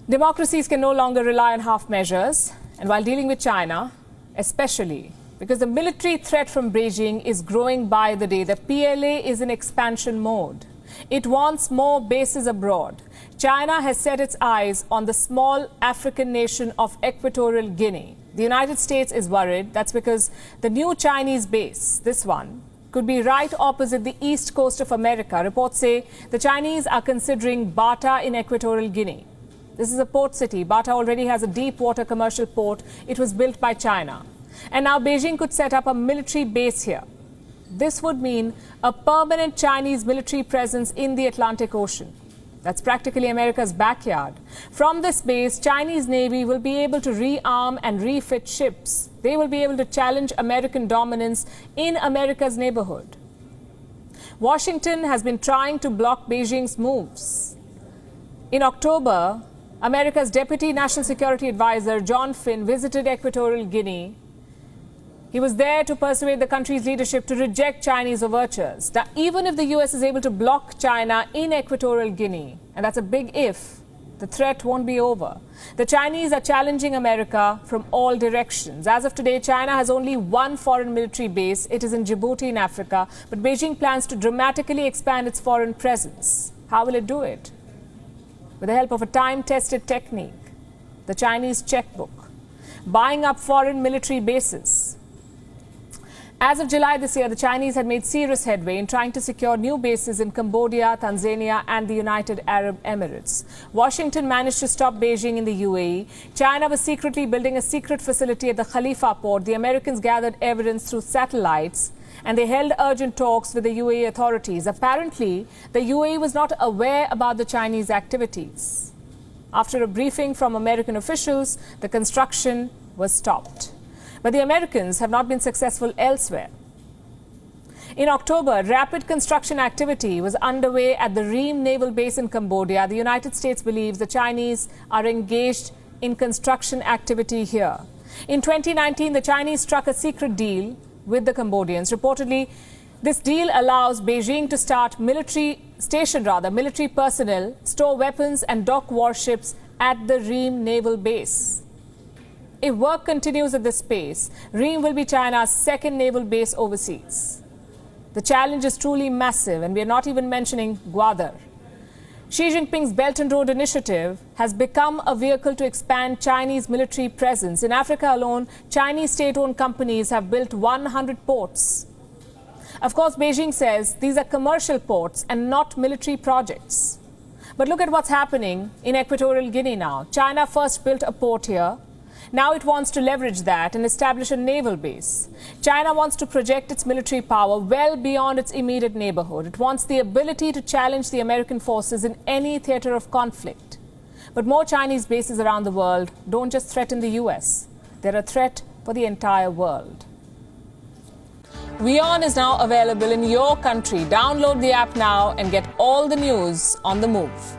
Democracies can no longer rely on half measures, and while dealing with China, especially because the military threat from Beijing is growing by the day. The PLA is in expansion mode. It wants more bases abroad. China has set its eyes on the small African nation of Equatorial Guinea. The United States is worried. That's because the new Chinese base, this one, could be right opposite the east coast of America. Reports say the Chinese are considering Bata in Equatorial Guinea. This is a port city. Bata already has a deep water commercial port. It was built by China. And now Beijing could set up a military base here. This would mean a permanent Chinese military presence in the Atlantic Ocean. That's practically America's backyard. From this base, Chinese Navy will be able to rearm and refit ships. They will be able to challenge American dominance in America's neighborhood. Washington has been trying to block Beijing's moves. In October, America's Deputy National Security Advisor John Flynn visited Equatorial Guinea. He was there to persuade the country's leadership to reject Chinese overtures. Now, even if the US is able to block China in Equatorial Guinea, and that's a big if, the threat won't be over. The Chinese are challenging America from all directions. As of today, China has only one foreign military base. It is in Djibouti in Africa, but Beijing plans to dramatically expand its foreign presence. How will it do it? With the help of a time-tested technique, the Chinese checkbook, buying up foreign military bases. As of July this year, the Chinese had made serious headway in trying to secure new bases in Cambodia, Tanzania and the United Arab Emirates. Washington managed to stop Beijing in the UAE. China was secretly building a secret facility at the Khalifa port. The Americans gathered evidence through satellites and they held urgent talks with the UAE authorities. Apparently, the UAE was not aware about the Chinese activities. After a briefing from American officials, the construction was stopped. But the Americans have not been successful elsewhere. In October, rapid construction activity was underway at the Ream Naval Base in Cambodia. The United States believes the Chinese are engaged in construction activity here. In 2019, the Chinese struck a secret deal with the Cambodians. Reportedly, this deal allows Beijing to start military personnel, store weapons and dock warships at the Ream Naval Base. If work continues at this pace, Ream will be China's second naval base overseas. The challenge is truly massive, and we are not even mentioning Gwadar. Xi Jinping's Belt and Road Initiative has become a vehicle to expand Chinese military presence. In Africa alone, Chinese state-owned companies have built 100 ports. Of course, Beijing says these are commercial ports and not military projects. But look at what's happening in Equatorial Guinea now. China first built a port here. Now it wants to leverage that and establish a naval base. China wants to project its military power well beyond its immediate neighborhood. It wants the ability to challenge the American forces in any theater of conflict. But more Chinese bases around the world don't just threaten the US. They're a threat for the entire world. WION is now available in your country. Download the app now and get all the news on the move.